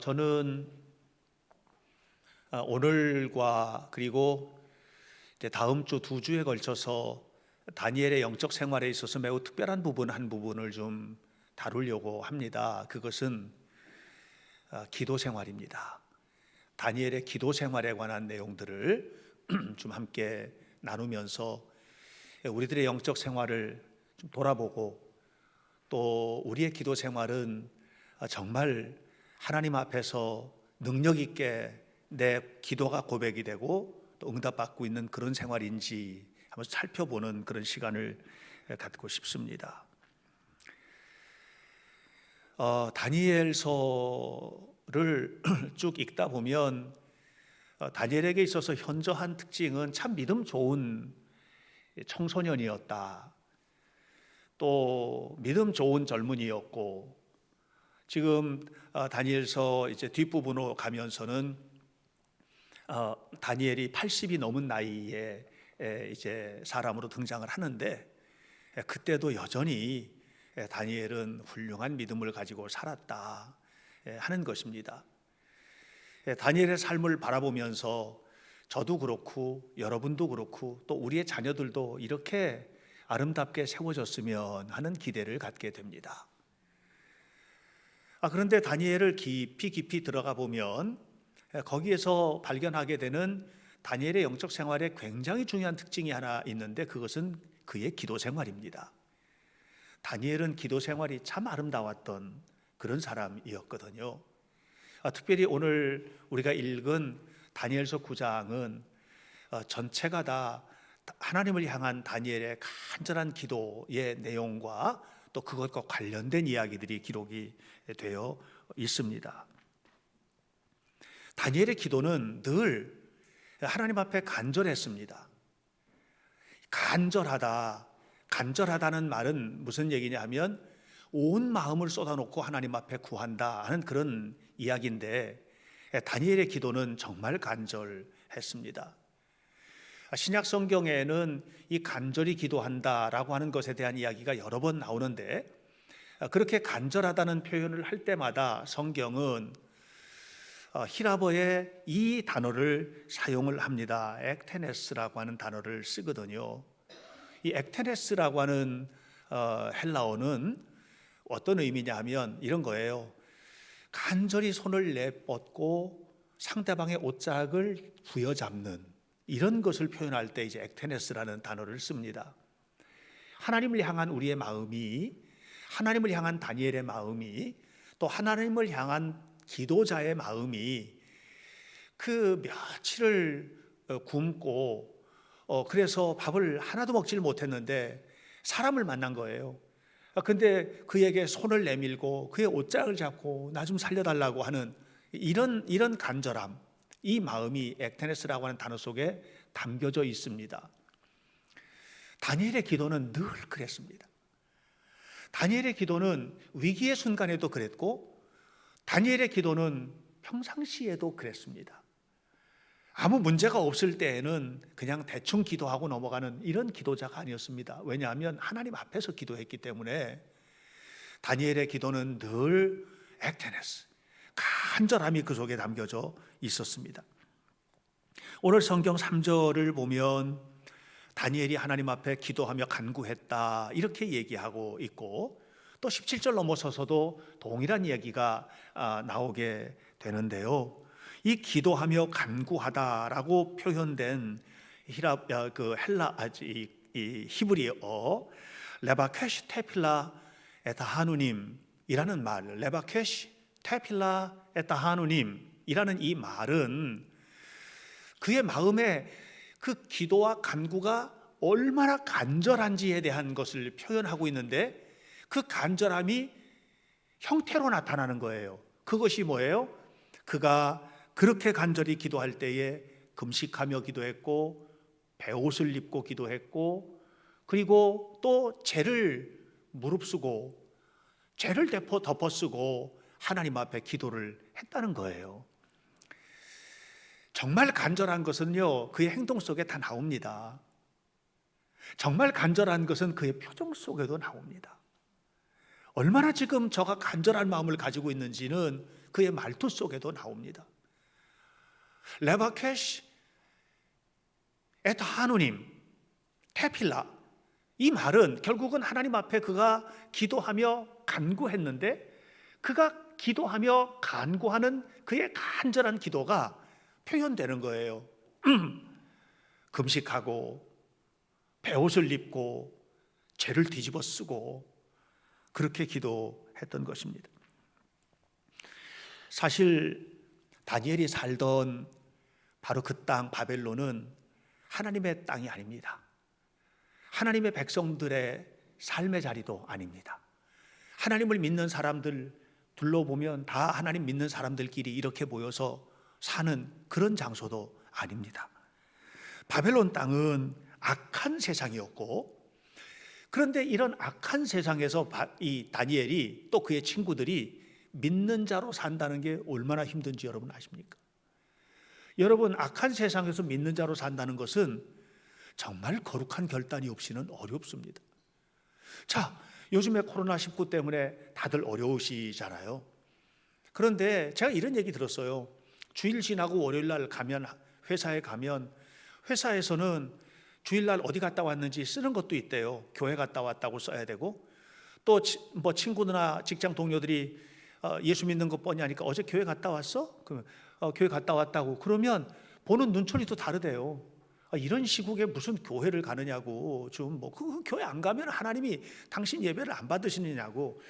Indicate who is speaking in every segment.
Speaker 1: 저는 오늘과 그리고 이제 다음 주 2주에 걸쳐서 다니엘의 영적 생활에 있어서 매우 특별한 한 부분을 좀 다루려고 합니다. 그것은 기도 생활입니다. 다니엘의 기도 생활에 관한 내용들을 좀 함께 나누면서 우리들의 영적 생활을 좀 돌아보고, 또 우리의 기도 생활은 정말 하나님 앞에서 능력 있게 내 기도가 고백이 되고 또 응답받고 있는 그런 생활인지 한번 살펴보는 그런 시간을 갖고 싶습니다. 다니엘서를 쭉 읽다 보면 다니엘에게 있어서 현저한 특징은 참 믿음 좋은 청소년이었다, 또 믿음 좋은 젊은이였고, 지금 다니엘서 이제 뒷부분으로 가면서는 다니엘이 80이 넘은 나이에 이제 사람으로 등장을 하는데, 그때도 여전히 다니엘은 훌륭한 믿음을 가지고 살았다 하는 것입니다. 다니엘의 삶을 바라보면서 저도 그렇고 여러분도 그렇고 또 우리의 자녀들도 이렇게 아름답게 세워졌으면 하는 기대를 갖게 됩니다. 그런데 다니엘을 깊이 들어가 보면 거기에서 발견하게 되는 다니엘의 영적 생활에 굉장히 중요한 특징이 하나 있는데, 그것은 그의 기도 생활입니다. 다니엘은 기도 생활이 참 아름다웠던 그런 사람이었거든요. 특별히 오늘 우리가 읽은 다니엘서 9장은 전체가 다 하나님을 향한 다니엘의 간절한 기도의 내용과 또 그것과 관련된 이야기들이 기록이 되어 있습니다. 다니엘의 기도는 늘 하나님 앞에 간절했습니다. 간절하다는 말은 무슨 얘기냐 하면 온 마음을 쏟아놓고 하나님 앞에 구한다 하는 그런 이야기인데, 다니엘의 기도는 정말 간절했습니다. 신약 성경에는 이 간절히 기도한다라고 하는 것에 대한 이야기가 여러 번 나오는데, 그렇게 간절하다는 표현을 할 때마다 성경은 히라보의 이 단어를 사용을 합니다. ektenes라고 하는 단어를 쓰거든요. 이 ektenes라고 하는 헬라어는 어떤 의미냐 하면 이런 거예요. 간절히 손을 내뻗고 상대방의 옷짝을 부여잡는, 이런 것을 표현할 때 이제 ektenes라는 단어를 씁니다. 하나님을 향한 우리의 마음이, 하나님을 향한 다니엘의 마음이, 또 하나님을 향한 기도자의 마음이 그 며칠을 굶고 그래서 밥을 하나도 먹질 못했는데 사람을 만난 거예요. 근데 그에게 손을 내밀고 그의 옷장을 잡고 나 좀 살려달라고 하는 이런 간절함, 이 마음이 ektenes라고 하는 단어 속에 담겨져 있습니다. 다니엘의 기도는 늘 그랬습니다. 다니엘의 기도는 위기의 순간에도 그랬고, 다니엘의 기도는 평상시에도 그랬습니다. 아무 문제가 없을 때에는 그냥 대충 기도하고 넘어가는 이런 기도자가 아니었습니다. 왜냐하면 하나님 앞에서 기도했기 때문에. 다니엘의 기도는 늘 ektenes, 간절함이 그 속에 담겨져 있었습니다. 오늘 성경 3절을 보면 다니엘이 하나님 앞에 기도하며 간구했다 이렇게 얘기하고 있고, 또 17절 넘어서서도 동일한 얘기가 나오게 되는데요. 이 기도하며 간구하다라고 표현된 이 히브리어 레바케시 테필라 에타 하누님이라는 말, 레바케시 테필라 에타 하누님이라는 이 말은 그의 마음에 그 기도와 간구가 얼마나 간절한지에 대한 것을 표현하고 있는데, 그 간절함이 형태로 나타나는 거예요. 그것이 뭐예요? 그가 그렇게 간절히 기도할 때에 금식하며 기도했고, 베옷을 입고 기도했고, 그리고 또 죄를 무릅쓰고 죄를 덮어쓰고 하나님 앞에 기도를 했다는 거예요. 정말 간절한 것은요, 그의 행동 속에 다 나옵니다. 정말 간절한 것은 그의 표정 속에도 나옵니다. 얼마나 지금 저가 간절한 마음을 가지고 있는지는 그의 말투 속에도 나옵니다. 레바케시 에트 하누님 테필라, 이 말은 결국은 하나님 앞에 그가 기도하며 간구했는데, 그가 기도하며 간구하는 그의 간절한 기도가 표현되는 거예요. 금식하고 베옷을 입고 죄를 뒤집어 쓰고 그렇게 기도했던 것입니다. 사실 다니엘이 살던 바로 그 땅 바벨론은 하나님의 땅이 아닙니다. 하나님의 백성들의 삶의 자리도 아닙니다. 하나님을 믿는 사람들 둘러보면 다 하나님 믿는 사람들끼리 이렇게 모여서 사는 그런 장소도 아닙니다. 바벨론 땅은 악한 세상이었고, 그런데 이런 악한 세상에서 이 다니엘이 또 그의 친구들이 믿는 자로 산다는 게 얼마나 힘든지 여러분 아십니까? 여러분, 악한 세상에서 믿는 자로 산다는 것은 정말 거룩한 결단이 없이는 어렵습니다. 자, 요즘에 코로나19 때문에 다들 어려우시잖아요. 그런데 제가 이런 얘기 들었어요. 주일 지나고 월요일 날 가면, 회사에 가면 회사에서는 주일날 어디 갔다 왔는지 쓰는 것도 있대요. 교회 갔다 왔다고 써야 되고, 또 뭐 친구나 직장 동료들이 예수 믿는 거 뻔히 하니까 어제 교회 갔다 왔어? 그러면 교회 갔다 왔다고. 그러면 보는 눈초리도 다르대요. 이런 시국에 무슨 교회를 가느냐고, 좀 뭐 그 교회 안 가면 하나님이 당신 예배를 안 받으시느냐고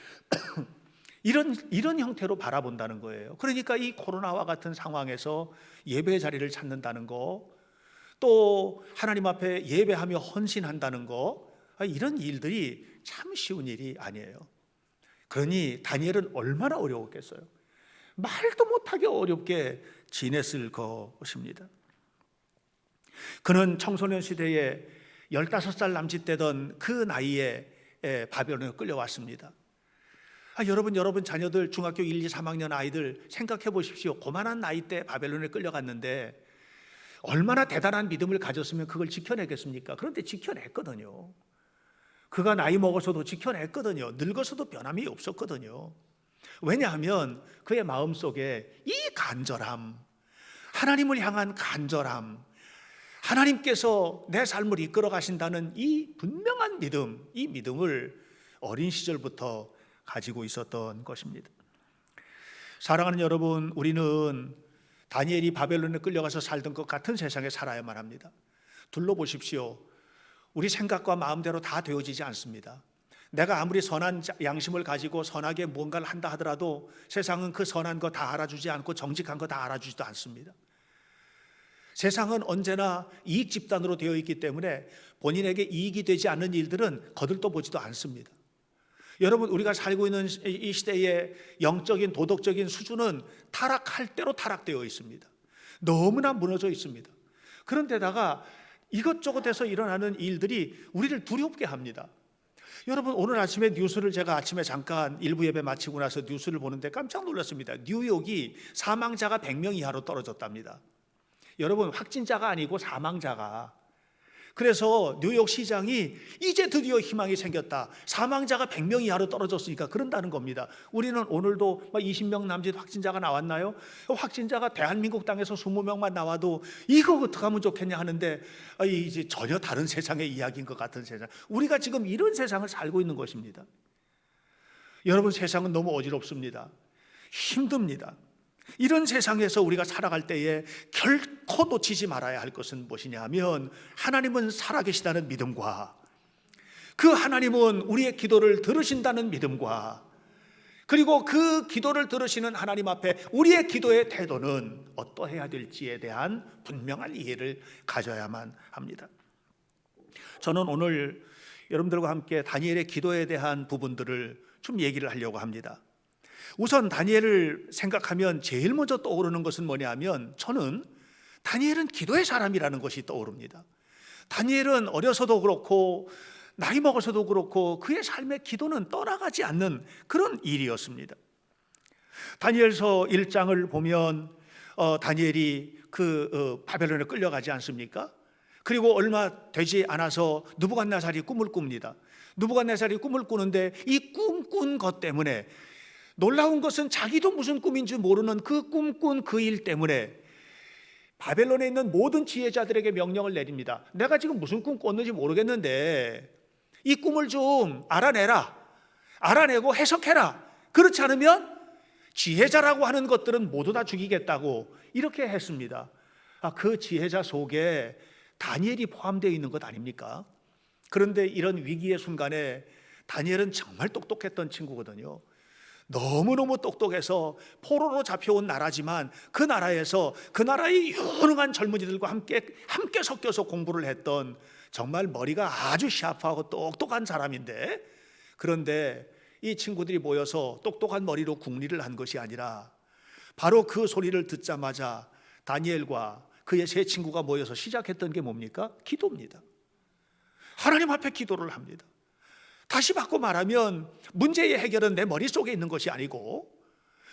Speaker 1: 이런 형태로 바라본다는 거예요. 그러니까 이 코로나와 같은 상황에서 예배 자리를 찾는다는 거, 또 하나님 앞에 예배하며 헌신한다는 거, 이런 일들이 참 쉬운 일이 아니에요. 그러니 다니엘은 얼마나 어려웠겠어요. 말도 못하게 어렵게 지냈을 것입니다. 그는 청소년 시대에 15살 남짓 되던 그 나이에 바벨론에 끌려왔습니다. 여러분 자녀들 중학교 1, 2, 3학년 아이들 생각해 보십시오. 고만한 나이 때 바벨론에 끌려갔는데 얼마나 대단한 믿음을 가졌으면 그걸 지켜내겠습니까? 그런데 지켜냈거든요. 그가 나이 먹어서도 지켜냈거든요. 늙어서도 변함이 없었거든요. 왜냐하면 그의 마음속에 이 간절함, 하나님을 향한 간절함, 하나님께서 내 삶을 이끌어 가신다는 이 분명한 믿음, 이 믿음을 어린 시절부터 가지고 있었던 것입니다. 사랑하는 여러분, 우리는 다니엘이 바벨론에 끌려가서 살던 것 같은 세상에 살아야만 합니다. 둘러보십시오. 우리 생각과 마음대로 다 되어지지 않습니다. 내가 아무리 선한 양심을 가지고 선하게 뭔가를 한다 하더라도 세상은 그 선한 거 다 알아주지 않고 정직한 거 다 알아주지도 않습니다. 세상은 언제나 이익 집단으로 되어 있기 때문에 본인에게 이익이 되지 않는 일들은 거들떠 보지도 않습니다. 여러분, 우리가 살고 있는 이 시대의 영적인 도덕적인 수준은 타락할 대로 타락되어 있습니다. 너무나 무너져 있습니다. 그런데다가 이것저것에서 일어나는 일들이 우리를 두렵게 합니다. 여러분, 오늘 아침에 뉴스를 제가 아침에 잠깐 일부 예배 마치고 나서 뉴스를 보는데 깜짝 놀랐습니다. 뉴욕이 사망자가 100명 이하로 떨어졌답니다. 여러분, 확진자가 아니고 사망자가. 그래서 뉴욕 시장이 이제 드디어 희망이 생겼다. 사망자가 100명 이하로 떨어졌으니까 그런다는 겁니다. 우리는 오늘도 20명 남짓 확진자가 나왔나요? 확진자가 대한민국 땅에서 20명만 나와도 이거 어떻게 하면 좋겠냐 하는데 이제 전혀 다른 세상의 이야기인 것 같은 세상. 우리가 지금 이런 세상을 살고 있는 것입니다. 여러분, 세상은 너무 어지럽습니다. 힘듭니다. 이런 세상에서 우리가 살아갈 때에 결코 놓치지 말아야 할 것은 무엇이냐 하면, 하나님은 살아계시다는 믿음과 그 하나님은 우리의 기도를 들으신다는 믿음과, 그리고 그 기도를 들으시는 하나님 앞에 우리의 기도의 태도는 어떠해야 될지에 대한 분명한 이해를 가져야만 합니다. 저는 오늘 여러분들과 함께 다니엘의 기도에 대한 부분들을 좀 얘기를 하려고 합니다. 우선 다니엘을 생각하면 제일 먼저 떠오르는 것은 뭐냐 하면, 저는 다니엘은 기도의 사람이라는 것이 떠오릅니다. 다니엘은 어려서도 그렇고 나이 먹어서도 그렇고 그의 삶의 기도는 떠나가지 않는 그런 일이었습니다. 다니엘서 1장을 보면 다니엘이 바벨론에 끌려가지 않습니까? 그리고 얼마 되지 않아서 느부갓네살이 꿈을 꿉니다. 느부갓네살이 꿈을 꾸는데 이 꿈꾼 것 때문에, 놀라운 것은 자기도 무슨 꿈인지 모르는 그 꿈꾼 그 일 때문에 바벨론에 있는 모든 지혜자들에게 명령을 내립니다. 내가 지금 무슨 꿈 꿨는지 모르겠는데 이 꿈을 좀 알아내라. 알아내고 해석해라. 그렇지 않으면 지혜자라고 하는 것들은 모두 다 죽이겠다고 이렇게 했습니다. 그 지혜자 속에 다니엘이 포함되어 있는 것 아닙니까? 그런데 이런 위기의 순간에 다니엘은 정말 똑똑했던 친구거든요. 너무너무 똑똑해서 포로로 잡혀온 나라지만 그 나라에서 그 나라의 유능한 젊은이들과 함께 섞여서 공부를 했던 정말 머리가 아주 샤프하고 똑똑한 사람인데, 그런데 이 친구들이 모여서 똑똑한 머리로 궁리를 한 것이 아니라 바로 그 소리를 듣자마자 다니엘과 그의 세 친구가 모여서 시작했던 게 뭡니까? 기도입니다. 하나님 앞에 기도를 합니다. 다시 바꿔 말하면 문제의 해결은 내 머릿속에 있는 것이 아니고,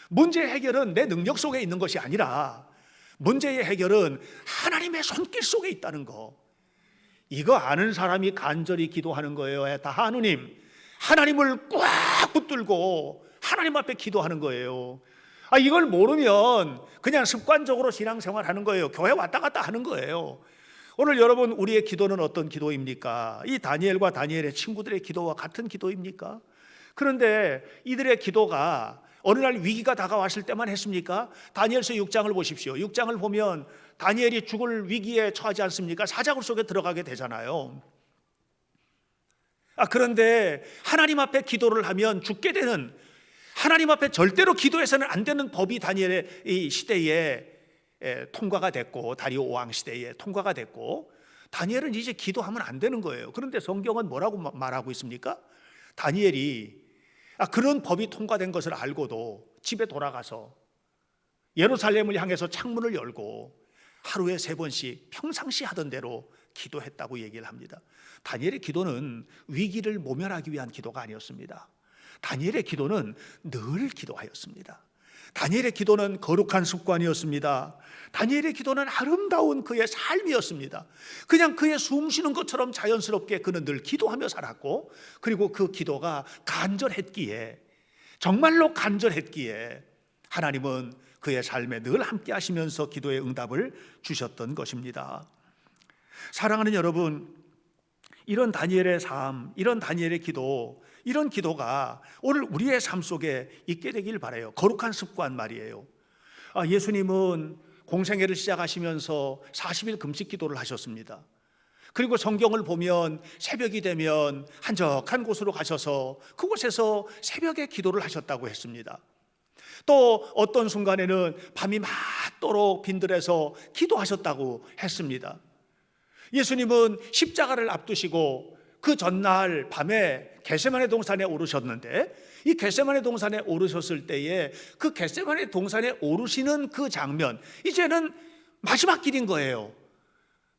Speaker 1: 문제의 해결은 내 능력 속에 있는 것이 아니라 문제의 해결은 하나님의 손길 속에 있다는 거. 이거 아는 사람이 간절히 기도하는 거예요. 다 하나님을 꽉 붙들고 하나님 앞에 기도하는 거예요. 이걸 모르면 그냥 습관적으로 신앙생활하는 거예요. 교회 왔다 갔다 하는 거예요. 오늘 여러분, 우리의 기도는 어떤 기도입니까? 이 다니엘과 다니엘의 친구들의 기도와 같은 기도입니까? 그런데 이들의 기도가 어느 날 위기가 다가왔을 때만 했습니까? 다니엘서 6장을 보십시오. 6장을 보면 다니엘이 죽을 위기에 처하지 않습니까? 사자굴 속에 들어가게 되잖아요. 그런데 하나님 앞에 기도를 하면 죽게 되는, 하나님 앞에 절대로 기도해서는 안 되는 법이 다니엘의 이 시대에 통과가 됐고, 다리오 왕 시대에 통과가 됐고, 다니엘은 이제 기도하면 안 되는 거예요. 그런데 성경은 뭐라고 말하고 있습니까? 다니엘이 그런 법이 통과된 것을 알고도 집에 돌아가서 예루살렘을 향해서 창문을 열고 하루에 3번씩 평상시 하던 대로 기도했다고 얘기를 합니다. 다니엘의 기도는 위기를 모면하기 위한 기도가 아니었습니다. 다니엘의 기도는 늘 기도하였습니다. 다니엘의 기도는 거룩한 습관이었습니다. 다니엘의 기도는 아름다운 그의 삶이었습니다. 그냥 그의 숨 쉬는 것처럼 자연스럽게 그는 늘 기도하며 살았고, 그리고 그 기도가 간절했기에, 정말로 간절했기에 하나님은 그의 삶에 늘 함께 하시면서 기도의 응답을 주셨던 것입니다. 사랑하는 여러분, 이런 다니엘의 삶, 이런 다니엘의 기도, 이런 기도가 오늘 우리의 삶 속에 있게 되길 바라요. 거룩한 습관 말이에요. 예수님은 공생애를 시작하시면서 40일 금식 기도를 하셨습니다. 그리고 성경을 보면 새벽이 되면 한적한 곳으로 가셔서 그곳에서 새벽에 기도를 하셨다고 했습니다. 또 어떤 순간에는 밤이 맞도록 빈들에서 기도하셨다고 했습니다. 예수님은 십자가를 앞두시고 그 전날 밤에 겟세마네 동산에 오르셨는데, 이 겟세마네 동산에 오르셨을 때에 그 겟세마네 동산에 오르시는 그 장면, 이제는 마지막 길인 거예요.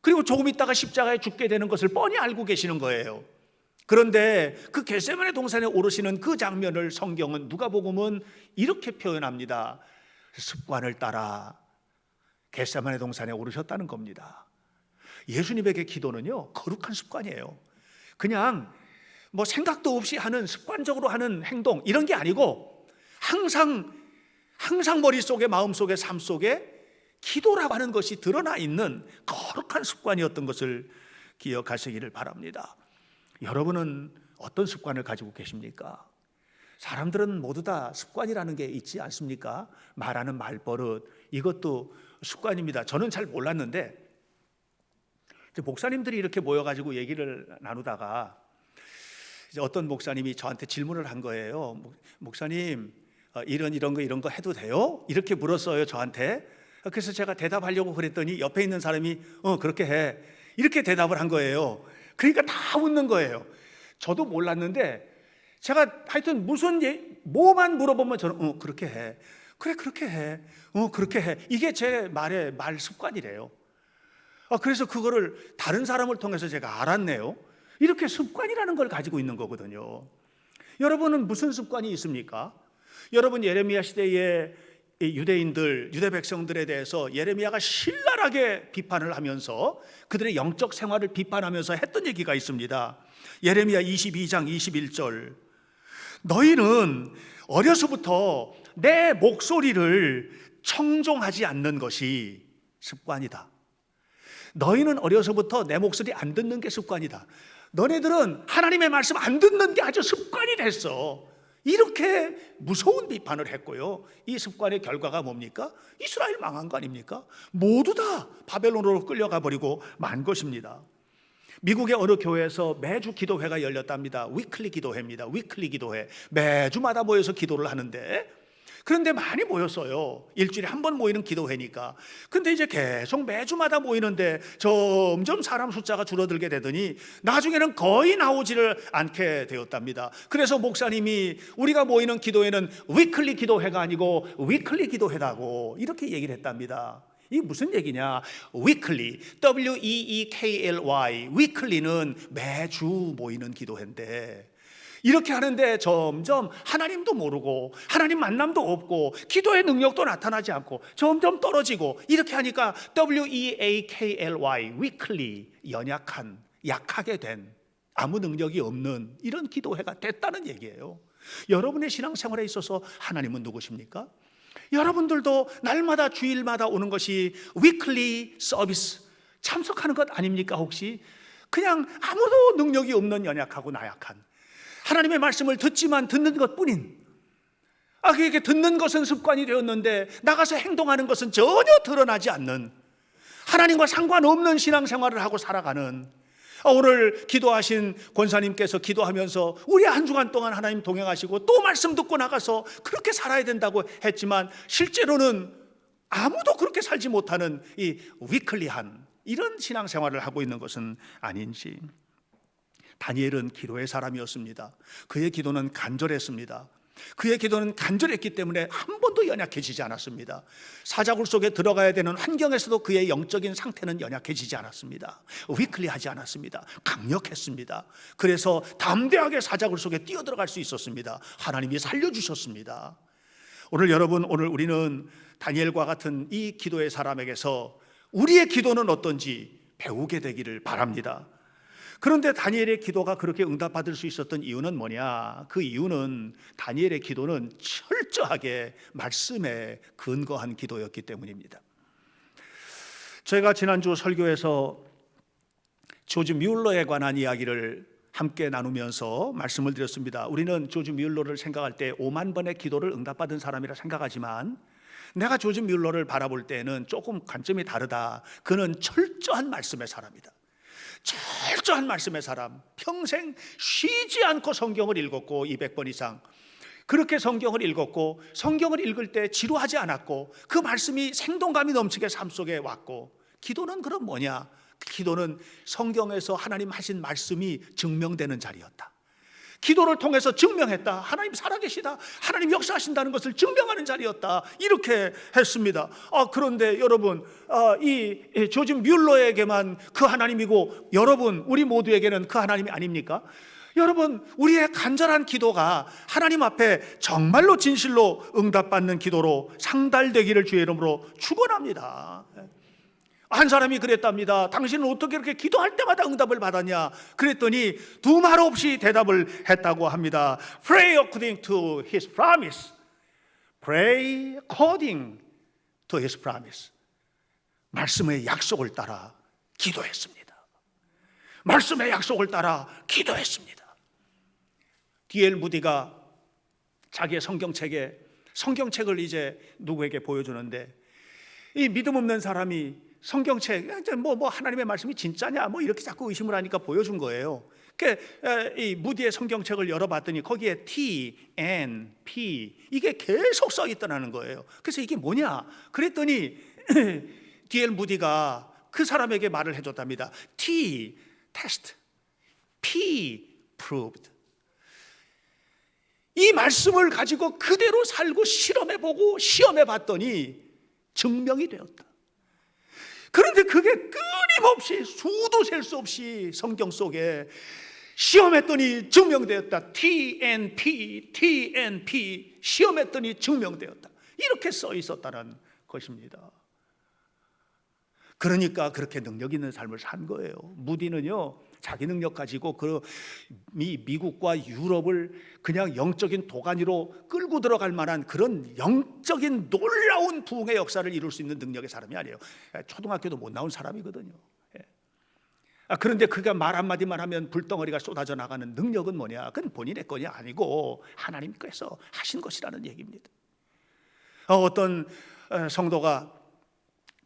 Speaker 1: 그리고 조금 있다가 십자가에 죽게 되는 것을 뻔히 알고 계시는 거예요. 그런데 그 겟세마네 동산에 오르시는 그 장면을 성경은, 누가복음은 이렇게 표현합니다. 습관을 따라 겟세마네 동산에 오르셨다는 겁니다. 예수님에게 기도는요, 거룩한 습관이에요. 그냥 생각도 없이 하는, 습관적으로 하는 행동, 이런 게 아니고 항상 머릿속에, 마음속에, 삶 속에 기도라고 하는 것이 드러나 있는 거룩한 습관이었던 것을 기억하시기를 바랍니다. 여러분은 어떤 습관을 가지고 계십니까? 사람들은 모두 다 습관이라는 게 있지 않습니까? 말하는 말버릇, 이것도 습관입니다. 저는 잘 몰랐는데 목사님들이 이렇게 모여가지고 얘기를 나누다가 이제 어떤 목사님이 저한테 질문을 한 거예요. 목사님, 이런 거 해도 돼요? 이렇게 물었어요, 저한테. 그래서 제가 대답하려고 그랬더니 옆에 있는 사람이 그렇게 해, 이렇게 대답을 한 거예요. 그러니까 다 웃는 거예요. 저도 몰랐는데 제가 하여튼 뭐만 물어보면 저는 그렇게 해, 그래 그렇게 해, 그렇게 해, 이게 제 말 습관이래요. 그래서 그거를 다른 사람을 통해서 제가 알았네요. 이렇게 습관이라는 걸 가지고 있는 거거든요. 여러분은 무슨 습관이 있습니까? 여러분 예레미야 시대에 이 유대인들, 유대 백성들에 대해서 예레미야가 신랄하게 비판을 하면서 그들의 영적 생활을 비판하면서 했던 얘기가 있습니다. 예레미야 22장 21절, 너희는 어려서부터 내 목소리를 청종하지 않는 것이 습관이다. 너희는 어려서부터 내 목소리 안 듣는 게 습관이다. 너네들은 하나님의 말씀 안 듣는 게 아주 습관이 됐어. 이렇게 무서운 비판을 했고요. 이 습관의 결과가 뭡니까? 이스라엘 망한 거 아닙니까? 모두 다 바벨론으로 끌려가 버리고 만 것입니다. 미국의 어느 교회에서 매주 기도회가 열렸답니다. 위클리 기도회입니다. 위클리 기도회. 매주마다 모여서 기도를 하는데, 그런데 많이 모였어요. 일주일에 한 번 모이는 기도회니까. 근데 이제 계속 매주마다 모이는데 점점 사람 숫자가 줄어들게 되더니 나중에는 거의 나오지를 않게 되었답니다. 그래서 목사님이 우리가 모이는 기도회는 위클리 기도회가 아니고 위클리 기도회다고 이렇게 얘기를 했답니다. 이게 무슨 얘기냐? weekly, W-E-E-K-L-Y, weekly는 매주 모이는 기도회인데, 이렇게 하는데 점점 하나님도 모르고 하나님 만남도 없고 기도의 능력도 나타나지 않고 점점 떨어지고, 이렇게 하니까 W-E-A-K-L-Y, weekly, 연약한, 약하게 된, 아무 능력이 없는 이런 기도회가 됐다는 얘기예요. 여러분의 신앙생활에 있어서 하나님은 누구십니까? 여러분들도 날마다 주일마다 오는 것이 위클리 서비스 참석하는 것 아닙니까? 혹시 그냥 아무도 능력이 없는 연약하고 나약한, 하나님의 말씀을 듣지만 듣는 것뿐인, 그게 듣는 것은 습관이 되었는데 나가서 행동하는 것은 전혀 드러나지 않는, 하나님과 상관없는 신앙생활을 하고 살아가는, 오늘 기도하신 권사님께서 기도하면서 우리 한 주간 동안 하나님 동행하시고 또 말씀 듣고 나가서 그렇게 살아야 된다고 했지만 실제로는 아무도 그렇게 살지 못하는 이 위클리한 이런 신앙생활을 하고 있는 것은 아닌지. 다니엘은 기도의 사람이었습니다. 그의 기도는 간절했습니다. 그의 기도는 간절했기 때문에 한 번도 연약해지지 않았습니다. 사자굴 속에 들어가야 되는 환경에서도 그의 영적인 상태는 연약해지지 않았습니다. 위클리하지 않았습니다. 강력했습니다. 그래서 담대하게 사자굴 속에 뛰어들어갈 수 있었습니다. 하나님이 살려주셨습니다. 오늘 여러분, 오늘 우리는 다니엘과 같은 이 기도의 사람에게서 우리의 기도는 어떤지 배우게 되기를 바랍니다. 그런데 다니엘의 기도가 그렇게 응답받을 수 있었던 이유는 뭐냐? 그 이유는 다니엘의 기도는 철저하게 말씀에 근거한 기도였기 때문입니다. 제가 지난주 설교에서 조지 뮬러에 관한 이야기를 함께 나누면서 말씀을 드렸습니다. 우리는 조지 뮬러를 생각할 때 5만 번의 기도를 응답받은 사람이라 생각하지만, 내가 조지 뮬러를 바라볼 때는 조금 관점이 다르다. 그는 철저한 말씀의 사람이다. 철저한 말씀의 사람, 평생 쉬지 않고 성경을 읽었고 200번 이상 그렇게 성경을 읽었고, 성경을 읽을 때 지루하지 않았고, 그 말씀이 생동감이 넘치게 삶 속에 왔고. 기도는 그럼 뭐냐? 기도는 성경에서 하나님 하신 말씀이 증명되는 자리였다. 기도를 통해서 증명했다. 하나님 살아계시다, 하나님 역사하신다는 것을 증명하는 자리였다. 이렇게 했습니다. 그런데 여러분, 이 조지 뮬러에게만 그 하나님이고 여러분, 우리 모두에게는 그 하나님이 아닙니까? 여러분, 우리의 간절한 기도가 하나님 앞에 정말로 진실로 응답받는 기도로 상달되기를 주의 이름으로 축원합니다. 한 사람이 그랬답니다. 당신은 어떻게 이렇게 기도할 때마다 응답을 받았냐? 그랬더니 두 말 없이 대답을 했다고 합니다. Pray according to his promise. Pray according to his promise. 말씀의 약속을 따라 기도했습니다. 말씀의 약속을 따라 기도했습니다. D.L. 무디가 자기의 성경책을 이제 누구에게 보여주는데, 이 믿음 없는 사람이 성경책, 뭐 하나님의 말씀이 진짜냐 이렇게 자꾸 의심을 하니까 보여준 거예요. 이 무디의 성경책을 열어봤더니 거기에 T, N, P 이게 계속 써 있다는 거예요. 그래서 이게 뭐냐? 그랬더니 D.L. 무디가 그 사람에게 말을 해줬답니다. T, test, P, proved. 이 말씀을 가지고 그대로 살고 실험해보고 시험해봤더니 증명이 되었다. 그런데 그게 끊임없이 수도 셀 수 없이 성경 속에 시험했더니 증명되었다. TNP, TNP 시험했더니 증명되었다. 이렇게 써 있었다는 것입니다. 그러니까 그렇게 능력 있는 삶을 산 거예요. 무디는요, 자기 능력 가지고 미국과 유럽을 그냥 영적인 도가니로 끌고 들어갈 만한 그런 영적인 놀라운 부흥의 역사를 이룰 수 있는 능력의 사람이 아니에요. 초등학교도 못 나온 사람이거든요. 그런데 그가 말 한마디만 하면 불덩어리가 쏟아져 나가는 능력은 뭐냐? 그건 본인의 건이 아니고 하나님께서 하신 것이라는 얘기입니다. 어떤 성도가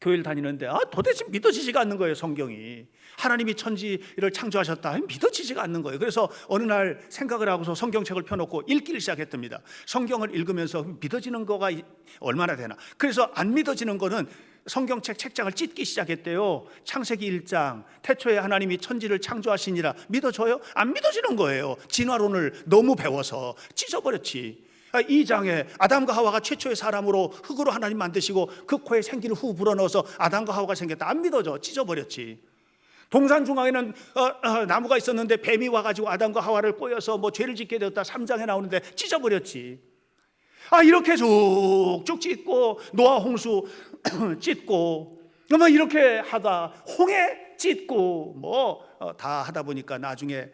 Speaker 1: 교회를 다니는데 도대체 믿어지지가 않는 거예요. 성경이 하나님이 천지를 창조하셨다 믿어지지가 않는 거예요. 그래서 어느 날 생각을 하고서 성경책을 펴놓고 읽기를 시작했답니다. 성경을 읽으면서 믿어지는 거가 얼마나 되나. 그래서 안 믿어지는 거는 성경책 책장을 찢기 시작했대요. 창세기 1장 태초에 하나님이 천지를 창조하시니라 믿어져요? 안 믿어지는 거예요. 진화론을 너무 배워서 찢어버렸지. 2장에 아담과 하와가 최초의 사람으로 흙으로 하나님 만드시고 그 코에 생기를 후 불어넣어서 아담과 하와가 생겼다. 안 믿어져. 찢어버렸지. 동산 중앙에는 나무가 있었는데 뱀이 와가지고 아담과 하와를 꼬여서 죄를 짓게 되었다. 3장에 나오는데 찢어버렸지. 이렇게 쭉쭉 찢고 노아 홍수 찢고 이렇게 하다 홍해 찢고 다 하다 보니까 나중에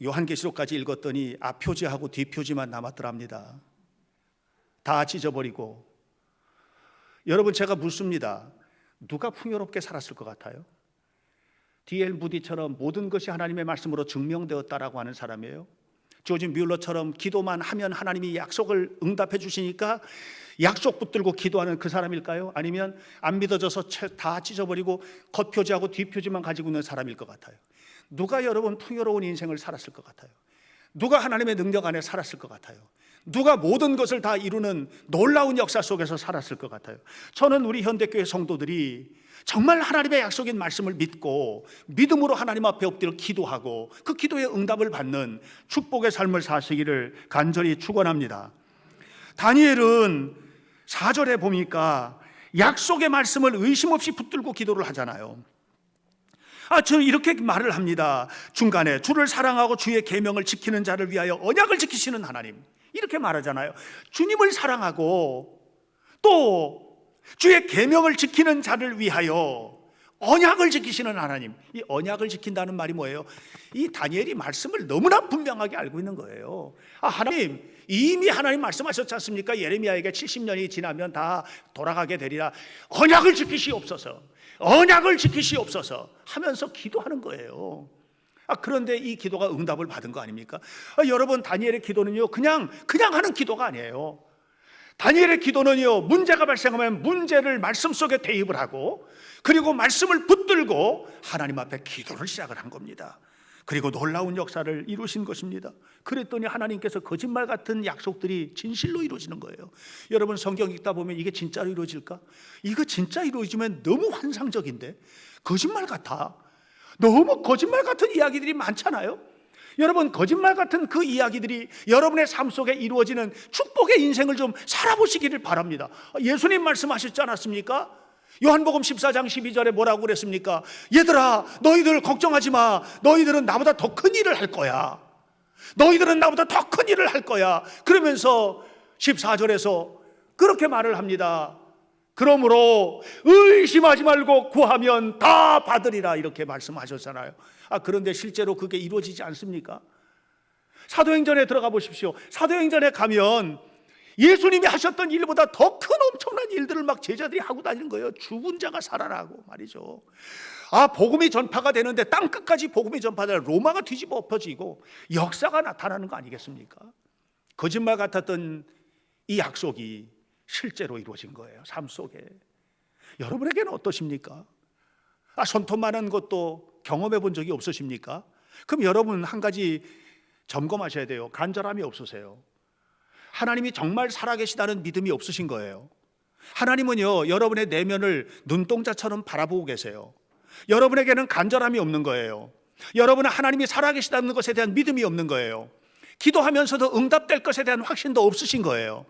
Speaker 1: 요한계시록까지 읽었더니 앞표지하고 뒷표지만 남았더랍니다. 다 찢어버리고. 여러분, 제가 묻습니다. 누가 풍요롭게 살았을 것 같아요? D.L. 무디처럼 모든 것이 하나님의 말씀으로 증명되었다라고 하는 사람이에요. 조지 뮬러처럼 기도만 하면 하나님이 약속을 응답해 주시니까 약속 붙들고 기도하는 그 사람일까요? 아니면 안 믿어져서 다 찢어버리고 겉표지하고 뒷표지만 가지고 있는 사람일 것 같아요? 누가 여러분 풍요로운 인생을 살았을 것 같아요? 누가 하나님의 능력 안에 살았을 것 같아요? 누가 모든 것을 다 이루는 놀라운 역사 속에서 살았을 것 같아요? 저는 우리 현대교회 성도들이 정말 하나님의 약속인 말씀을 믿고 믿음으로 하나님 앞에 엎드려 기도하고 그 기도의 응답을 받는 축복의 삶을 사시기를 간절히 축원합니다. 다니엘은 4절에 보니까 약속의 말씀을 의심 없이 붙들고 기도를 하잖아요. 저 이렇게 말을 합니다. 중간에 주를 사랑하고 주의 계명을 지키는 자를 위하여 언약을 지키시는 하나님, 이렇게 말하잖아요. 주님을 사랑하고 또 주의 계명을 지키는 자를 위하여 언약을 지키시는 하나님. 이 언약을 지킨다는 말이 뭐예요? 이 다니엘이 말씀을 너무나 분명하게 알고 있는 거예요. 하나님, 이미 하나님 말씀하셨지 않습니까? 예레미야에게 70년이 지나면 다 돌아가게 되리라. 언약을 지키시옵소서, 언약을 지키시옵소서 하면서 기도하는 거예요. 그런데 이 기도가 응답을 받은 거 아닙니까? 여러분, 다니엘의 기도는요 그냥 하는 기도가 아니에요. 다니엘의 기도는요, 문제가 발생하면 문제를 말씀 속에 대입을 하고 그리고 말씀을 붙들고 하나님 앞에 기도를 시작을 한 겁니다. 그리고 놀라운 역사를 이루신 것입니다. 그랬더니 하나님께서 거짓말 같은 약속들이 진실로 이루어지는 거예요. 여러분, 성경 읽다 보면 이게 진짜로 이루어질까? 이거 진짜 이루어지면 너무 환상적인데 거짓말 같아. 너무 거짓말 같은 이야기들이 많잖아요. 여러분, 거짓말 같은 그 이야기들이 여러분의 삶 속에 이루어지는 축복의 인생을 좀 살아보시기를 바랍니다. 예수님 말씀하셨지 않았습니까? 요한복음 14장 12절에 뭐라고 그랬습니까? 얘들아, 너희들 걱정하지 마. 너희들은 나보다 더 큰 일을 할 거야. 너희들은 나보다 더 큰 일을 할 거야. 그러면서 14절에서 그렇게 말을 합니다. 그러므로 의심하지 말고 구하면 다 받으리라, 이렇게 말씀하셨잖아요. 그런데 실제로 그게 이루어지지 않습니까? 사도행전에 들어가 보십시오. 사도행전에 가면 예수님이 하셨던 일보다 더 큰 엄청난 일들을 막 제자들이 하고 다니는 거예요. 죽은 자가 살아나고 말이죠. 복음이 전파가 되는데 땅끝까지 복음이 전파되라, 로마가 뒤집어 엎어지고 역사가 나타나는 거 아니겠습니까? 거짓말 같았던 이 약속이 실제로 이루어진 거예요, 삶 속에. 여러분에게는 어떠십니까? 손톱만한 것도 경험해 본 적이 없으십니까? 그럼 여러분 한 가지 점검하셔야 돼요. 간절함이 없으세요. 하나님이 정말 살아계시다는 믿음이 없으신 거예요. 하나님은요, 여러분의 내면을 눈동자처럼 바라보고 계세요. 여러분에게는 간절함이 없는 거예요. 여러분은 하나님이 살아계시다는 것에 대한 믿음이 없는 거예요. 기도하면서도 응답될 것에 대한 확신도 없으신 거예요.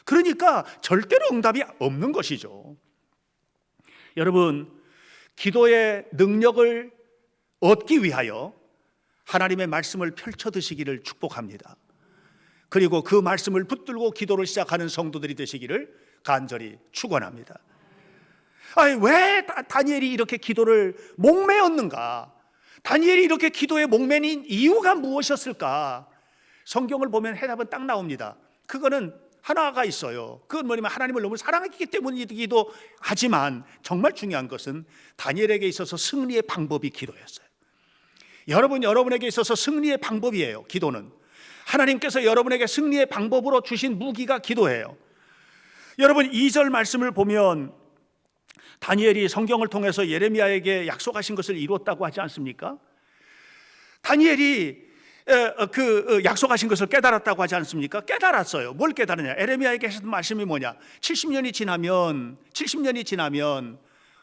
Speaker 1: 그러니까 절대로 응답이 없는 것이죠. 여러분, 기도의 능력을 얻기 위하여 하나님의 말씀을 펼쳐 드시기를 축복합니다. 그리고 그 말씀을 붙들고 기도를 시작하는 성도들이 되시기를 간절히 축원합니다. 아니, 왜 다니엘이 이렇게 기도를 목매었는가? 다니엘이 이렇게 기도에 목매인 이유가 무엇이었을까? 성경을 보면 해답은 딱 나옵니다. 그거는 하나가 있어요. 그건 뭐냐면 하나님을 너무 사랑했기 때문이기도 하지만 정말 중요한 것은 다니엘에게 있어서 승리의 방법이 기도였어요. 여러분에게 있어서 승리의 방법이에요. 기도는 하나님께서 여러분에게 승리의 방법으로 주신 무기가 기도예요. 여러분 2절 말씀을 보면 다니엘이 성경을 통해서 예레미야에게 약속하신 것을 이루었다고 하지 않습니까? 다니엘이 약속하신 것을 깨달았다고 하지 않습니까? 깨달았어요. 뭘 깨달으냐? 예레미야에게 하셨던 말씀이 뭐냐? 70년이 지나면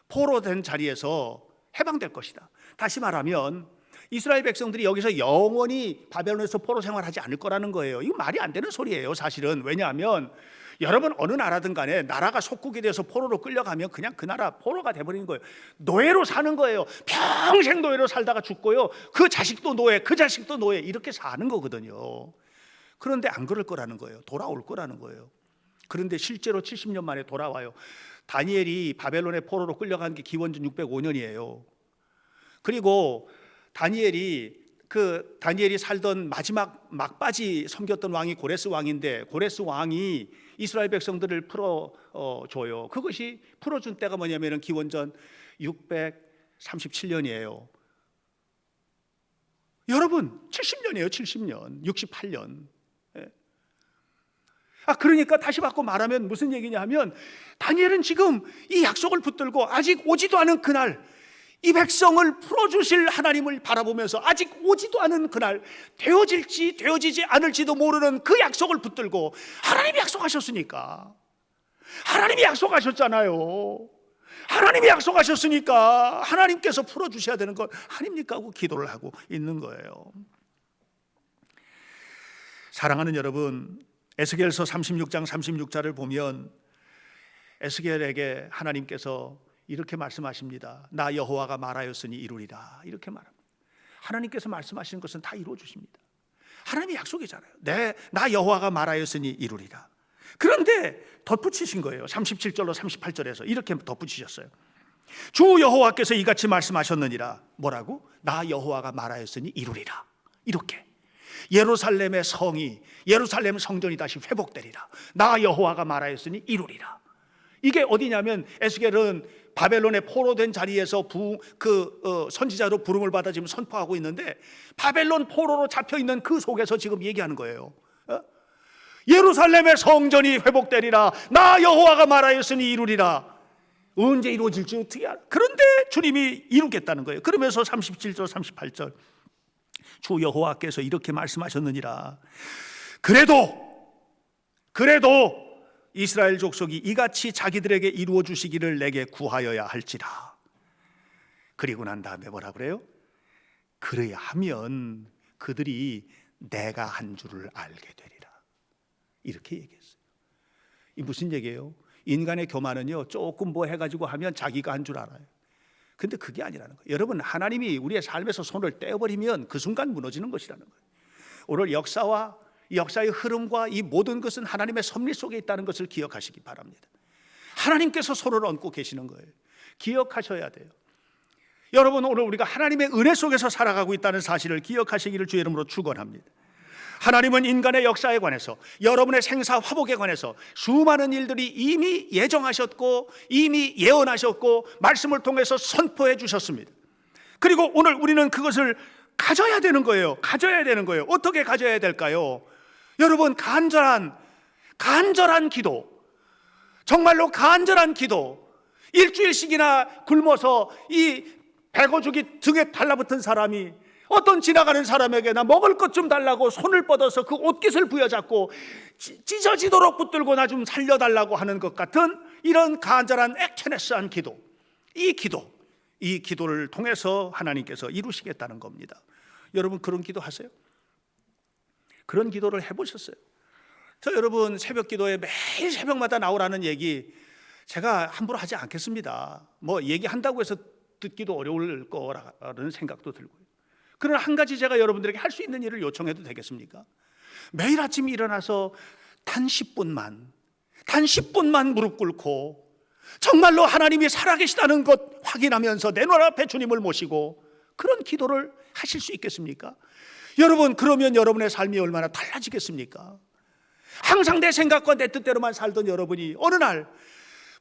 Speaker 1: 포로된 자리에서 해방될 것이다. 다시 말하면 이스라엘 백성들이 여기서 영원히 바벨론에서 포로 생활하지 않을 거라는 거예요. 이거 말이 안 되는 소리예요, 사실은. 왜냐하면 여러분 어느 나라든 간에 나라가 속국이 돼서 포로로 끌려가면 그냥 그 나라 포로가 돼버리는 거예요. 노예로 사는 거예요. 평생 노예로 살다가 죽고요, 그 자식도 노예, 그 자식도 노예, 이렇게 사는 거거든요. 그런데 안 그럴 거라는 거예요. 돌아올 거라는 거예요. 그런데 실제로 70년 만에 돌아와요. 다니엘이 바벨론의 포로로 끌려간 게 기원전 605년이에요 그리고 다니엘이 살던 마지막 막바지 섬겼던 왕이 고레스 왕인데, 고레스 왕이 이스라엘 백성들을 풀어줘요. 그것이 풀어준 때가 뭐냐면 기원전 637년이에요 여러분 70년이에요 70년 68년. 그러니까 다시 바꿔 말하면 무슨 얘기냐 하면, 다니엘은 지금 이 약속을 붙들고 아직 오지도 않은 그날, 이 백성을 풀어주실 하나님을 바라보면서 아직 오지도 않은 그날, 되어질지 되어지지 않을지도 모르는 그 약속을 붙들고, 하나님이 약속하셨으니까, 하나님이 약속하셨잖아요. 하나님이 약속하셨으니까 하나님께서 풀어주셔야 되는 것 아닙니까 하고 기도를 하고 있는 거예요. 사랑하는 여러분, 에스겔서 36장 36절을 보면 에스겔에게 하나님께서 이렇게 말씀하십니다. 나 여호와가 말하였으니 이루리라, 이렇게 말합니다. 하나님께서 말씀하시는 것은 다 이루어 주십니다. 하나님의 약속이잖아요. 나 여호와가 말하였으니 이루리라. 그런데 덧붙이신 거예요. 37절로 38절에서 이렇게 덧붙이셨어요. 주 여호와께서 이같이 말씀하셨느니라. 뭐라고? 나 여호와가 말하였으니 이루리라. 이렇게 예루살렘의 성이, 예루살렘 성전이 다시 회복되리라. 나 여호와가 말하였으니 이루리라. 이게 어디냐면 에스겔은 바벨론의 포로된 자리에서 선지자로 부름을 받아 지금 선포하고 있는데, 바벨론 포로로 잡혀있는 그 속에서 지금 얘기하는 거예요. 예루살렘의 성전이 회복되리라. 나 여호와가 말하였으니 이루리라. 언제 이루어질지 어떻게 알아? 그런데 주님이 이루겠다는 거예요. 그러면서 37절 38절 주 여호와께서 이렇게 말씀하셨느니라. 그래도 이스라엘 족속이 이같이 자기들에게 이루어 주시기를 내게 구하여야 할지라. 그리고 난 다음에 뭐라 그래요? 그래야 하면 그들이 내가 한 줄을 알게 되리라. 이렇게 얘기했어요. 이 무슨 얘기예요? 인간의 교만은요, 조금 뭐 해가지고 하면 자기가 한 줄 알아요. 근데 그게 아니라는 거예요. 여러분, 하나님이 우리의 삶에서 손을 떼어버리면 그 순간 무너지는 것이라는 거예요. 오늘 역사의 흐름과 이 모든 것은 하나님의 섭리 속에 있다는 것을 기억하시기 바랍니다. 하나님께서 손을 얹고 계시는 거예요. 기억하셔야 돼요. 여러분, 오늘 우리가 하나님의 은혜 속에서 살아가고 있다는 사실을 기억하시기를 주의 이름으로 축원합니다. 하나님은 인간의 역사에 관해서, 여러분의 생사 화복에 관해서 수많은 일들이 이미 예정하셨고 이미 예언하셨고 말씀을 통해서 선포해 주셨습니다. 그리고 오늘 우리는 그것을 가져야 되는 거예요. 어떻게 가져야 될까요? 여러분, 간절한 기도, 정말로 간절한 기도. 일주일씩이나 굶어서 이 배고죽이 등에 달라붙은 사람이 어떤 지나가는 사람에게 나 먹을 것 좀 달라고 손을 뻗어서 그 옷깃을 부여잡고 찢어지도록 붙들고 나 좀 살려달라고 하는 것 같은 이런 간절한 액체네스한 기도, 이 기도를 통해서 하나님께서 이루시겠다는 겁니다. 여러분, 그런 기도 하세요? 그런 기도를 해보셨어요? 저 여러분, 새벽 기도에 매일 새벽마다 나오라는 얘기 제가 함부로 하지 않겠습니다. 뭐 얘기한다고 해서 듣기도 어려울 거라는 생각도 들고요. 그러나 한 가지 제가 여러분들에게 할 수 있는 일을 요청해도 되겠습니까? 매일 아침 일어나서 단 10분만 무릎 꿇고 정말로 하나님이 살아계시다는 것 확인하면서 내 눈앞에 주님을 모시고 그런 기도를 하실 수 있겠습니까? 여러분, 그러면 여러분의 삶이 얼마나 달라지겠습니까? 항상 내 생각과 내 뜻대로만 살던 여러분이 어느 날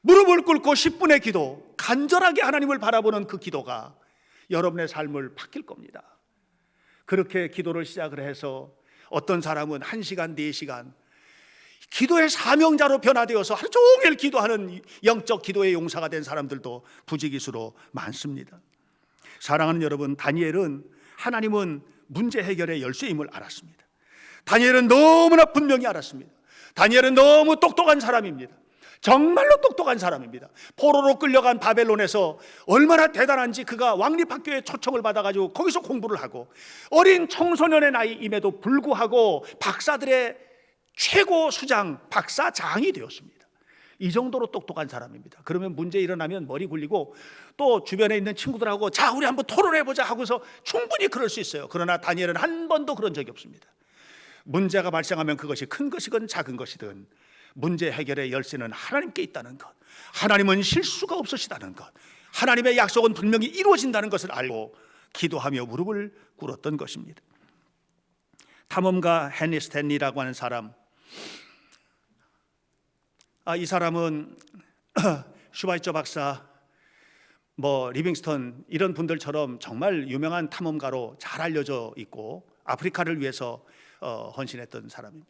Speaker 1: 무릎을 꿇고 10분의 기도, 간절하게 하나님을 바라보는 그 기도가 여러분의 삶을 바뀔 겁니다. 그렇게 기도를 시작을 해서 어떤 사람은 1시간, 4시간 기도의 사명자로 변화되어서 하루 종일 기도하는 영적 기도의 용사가 된 사람들도 부지기수로 많습니다. 사랑하는 여러분, 다니엘은 하나님은 문제 해결의 열쇠임을 알았습니다. 다니엘은 너무나 분명히 알았습니다. 다니엘은 너무 똑똑한 사람입니다. 정말로 똑똑한 사람입니다. 포로로 끌려간 바벨론에서 얼마나 대단한지 그가 왕립학교에 초청을 받아가지고 거기서 공부를 하고 어린 청소년의 나이임에도 불구하고 박사들의 최고 수장 박사장이 되었습니다. 이 정도로 똑똑한 사람입니다. 그러면 문제 일어나면 머리 굴리고 또 주변에 있는 친구들하고 자, 우리 한번 토론해보자 하고서 충분히 그럴 수 있어요. 그러나 다니엘은 한 번도 그런 적이 없습니다. 문제가 발생하면 그것이 큰 것이든 작은 것이든 문제 해결의 열쇠는 하나님께 있다는 것, 하나님은 실수가 없으시다는 것, 하나님의 약속은 분명히 이루어진다는 것을 알고 기도하며 무릎을 꿇었던 것입니다. 탐험가 헨리 스탠리라고 하는 사람, 이 사람은 슈바이처 박사, 리빙스턴 이런 분들처럼 정말 유명한 탐험가로 잘 알려져 있고 아프리카를 위해서 헌신했던 사람입니다.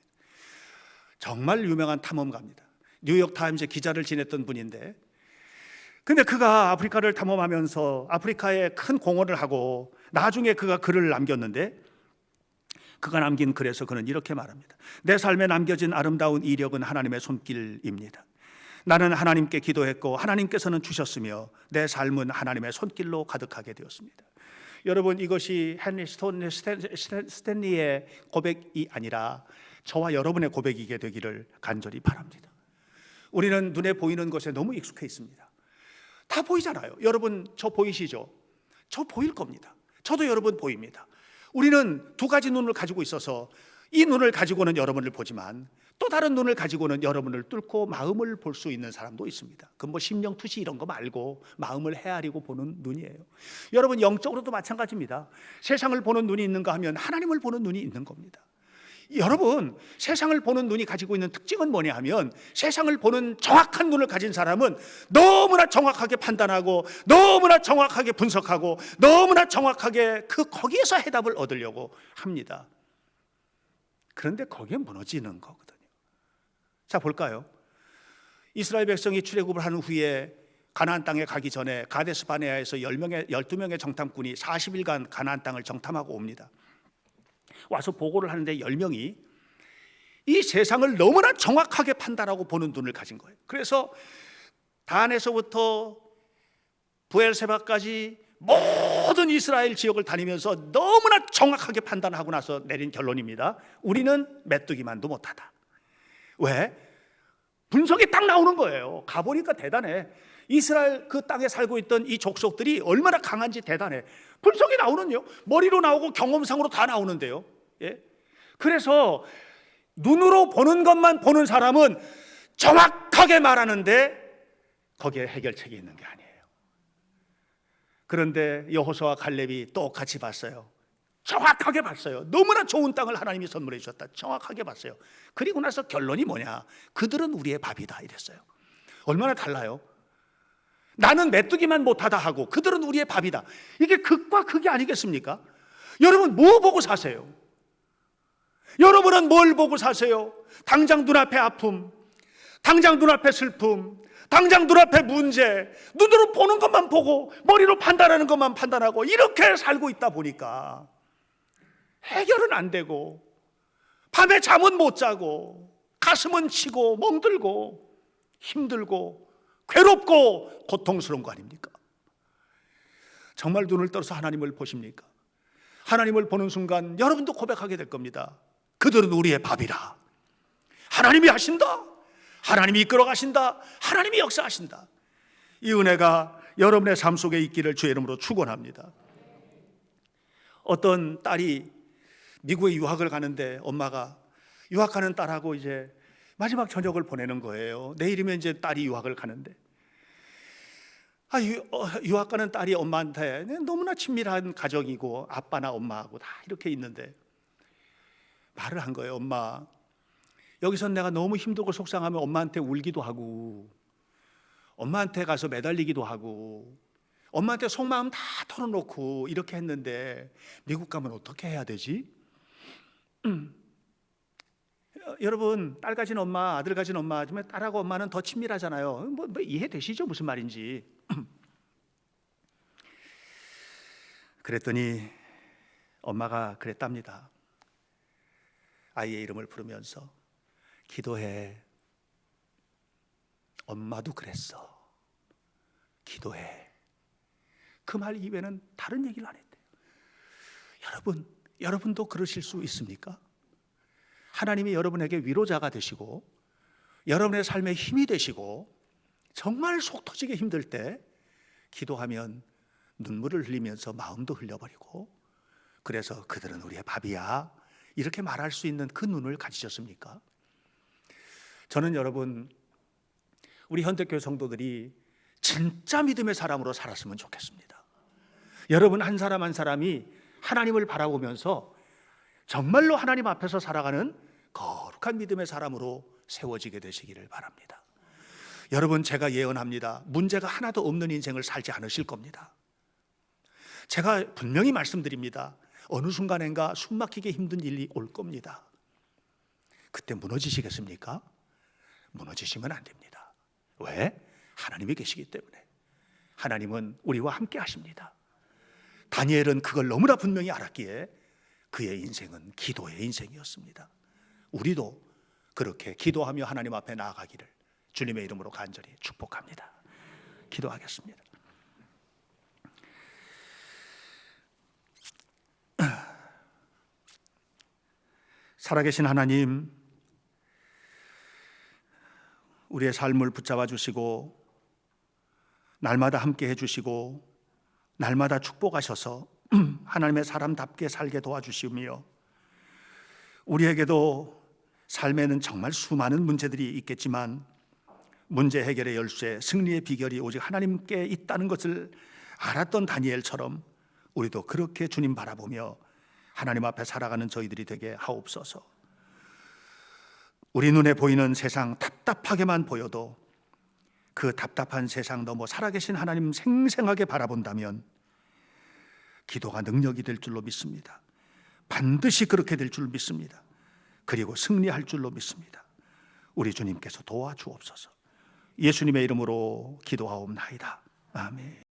Speaker 1: 정말 유명한 탐험가입니다. 뉴욕 타임즈 기자를 지냈던 분인데, 근데 그가 아프리카를 탐험하면서 아프리카에 큰 공헌을 하고 나중에 그가 글을 남겼는데, 그가 남긴 글에서 그는 이렇게 말합니다. 내 삶에 남겨진 아름다운 이력은 하나님의 손길입니다. 나는 하나님께 기도했고 하나님께서는 주셨으며 내 삶은 하나님의 손길로 가득하게 되었습니다. 여러분, 이것이 헨리 스탠리의 고백이 아니라 저와 여러분의 고백이게 되기를 간절히 바랍니다. 우리는 눈에 보이는 것에 너무 익숙해 있습니다. 다 보이잖아요. 여러분, 저 보이시죠? 저 보일 겁니다. 저도 여러분 보입니다. 우리는 두 가지 눈을 가지고 있어서 이 눈을 가지고는 여러분을 보지만 또 다른 눈을 가지고는 여러분을 뚫고 마음을 볼 수 있는 사람도 있습니다. 그건 심령 투시 이런 거 말고 마음을 헤아리고 보는 눈이에요. 여러분, 영적으로도 마찬가지입니다. 세상을 보는 눈이 있는가 하면 하나님을 보는 눈이 있는 겁니다. 여러분, 세상을 보는 눈이 가지고 있는 특징은 뭐냐 하면 세상을 보는 정확한 눈을 가진 사람은 너무나 정확하게 판단하고 너무나 정확하게 분석하고 너무나 정확하게 거기에서 해답을 얻으려고 합니다. 그런데 거기에 무너지는 거거든요. 자, 볼까요? 이스라엘 백성이 출애굽을 한 후에 가나안 땅에 가기 전에 가데스 바네아에서 12명의 정탐꾼이 40일간 가나안 땅을 정탐하고 옵니다. 와서 보고를 하는데 10명이 이 세상을 너무나 정확하게 판단하고 보는 눈을 가진 거예요. 그래서 단에서부터 부엘세바까지 모든 이스라엘 지역을 다니면서 너무나 정확하게 판단하고 나서 내린 결론입니다. 우리는 메뚜기만도 못하다. 왜? 분석이 딱 나오는 거예요. 가보니까 대단해. 이스라엘 그 땅에 살고 있던 이 족속들이 얼마나 강한지 대단해. 분석이 나오는요. 머리로 나오고 경험상으로 다 나오는데요. 예? 그래서 눈으로 보는 것만 보는 사람은 정확하게 말하는데 거기에 해결책이 있는 게 아니에요. 그런데 여호수아와 갈렙이 똑같이 봤어요. 정확하게 봤어요. 너무나 좋은 땅을 하나님이 선물해 주셨다. 정확하게 봤어요. 그리고 나서 결론이 뭐냐? 그들은 우리의 밥이다 이랬어요. 얼마나 달라요? 나는 메뚜기만 못하다 하고 그들은 우리의 밥이다. 이게 극과 극이 아니겠습니까? 여러분, 뭐 보고 사세요? 여러분은 뭘 보고 사세요? 당장 눈앞에 아픔, 당장 눈앞에 슬픔, 당장 눈앞에 문제, 눈으로 보는 것만 보고 머리로 판단하는 것만 판단하고 이렇게 살고 있다 보니까 해결은 안 되고 밤에 잠은 못 자고 가슴은 치고 멍들고 힘들고 괴롭고 고통스러운 거 아닙니까? 정말 눈을 떠서 하나님을 보십니까? 하나님을 보는 순간 여러분도 고백하게 될 겁니다. 그들은 우리의 밥이라. 하나님이 하신다. 하나님이 이끌어 가신다. 하나님이 역사하신다. 이 은혜가 여러분의 삶 속에 있기를 주의 이름으로 축원합니다. 어떤 딸이 미국에 유학을 가는데 엄마가 유학 가는 딸하고 이제 마지막 저녁을 보내는 거예요. 내일이면 이제 딸이 유학을 가는데, 유학 가는 딸이 엄마한테 너무나 친밀한 가정이고 아빠나 엄마하고 다 이렇게 있는데 말을 한 거예요. 엄마, 여기서 내가 너무 힘들고 속상하면 엄마한테 울기도 하고 엄마한테 가서 매달리기도 하고 엄마한테 속마음 다 털어놓고 이렇게 했는데 미국 가면 어떻게 해야 되지? 여러분, 딸 가진 엄마, 아들 가진 엄마, 딸하고 엄마는 더 친밀하잖아요. 뭐 이해되시죠? 무슨 말인지. 그랬더니 엄마가 그랬답니다. 아이의 이름을 부르면서 기도해. 엄마도 그랬어. 기도해. 그 말 이외에는 다른 얘기를 안 했대요. 여러분도 그러실 수 있습니까? 하나님이 여러분에게 위로자가 되시고 여러분의 삶에 힘이 되시고 정말 속 터지게 힘들 때 기도하면 눈물을 흘리면서 마음도 흘려버리고, 그래서 그들은 우리의 밥이야 이렇게 말할 수 있는 그 눈을 가지셨습니까? 저는 여러분, 우리 현대교회 성도들이 진짜 믿음의 사람으로 살았으면 좋겠습니다. 여러분 한 사람 한 사람이 하나님을 바라보면서 정말로 하나님 앞에서 살아가는 거룩한 믿음의 사람으로 세워지게 되시기를 바랍니다. 여러분, 제가 예언합니다. 문제가 하나도 없는 인생을 살지 않으실 겁니다. 제가 분명히 말씀드립니다. 어느 순간인가 숨막히게 힘든 일이 올 겁니다. 그때 무너지시겠습니까? 무너지시면 안 됩니다. 왜? 하나님이 계시기 때문에. 하나님은 우리와 함께 하십니다. 다니엘은 그걸 너무나 분명히 알았기에 그의 인생은 기도의 인생이었습니다. 우리도 그렇게 기도하며 하나님 앞에 나아가기를 주님의 이름으로 간절히 축복합니다. 기도하겠습니다. 살아계신 하나님, 우리의 삶을 붙잡아 주시고 날마다 함께 해주시고 날마다 축복하셔서 하나님의 사람답게 살게 도와주시며, 우리에게도 삶에는 정말 수많은 문제들이 있겠지만 문제 해결의 열쇠, 승리의 비결이 오직 하나님께 있다는 것을 알았던 다니엘처럼 우리도 그렇게 주님 바라보며 하나님 앞에 살아가는 저희들이 되게 하옵소서. 우리 눈에 보이는 세상 답답하게만 보여도 그 답답한 세상 넘어 살아계신 하나님 생생하게 바라본다면 기도가 능력이 될 줄로 믿습니다. 반드시 그렇게 될 줄 믿습니다. 그리고 승리할 줄로 믿습니다. 우리 주님께서 도와주옵소서. 예수님의 이름으로 기도하옵나이다. 아멘.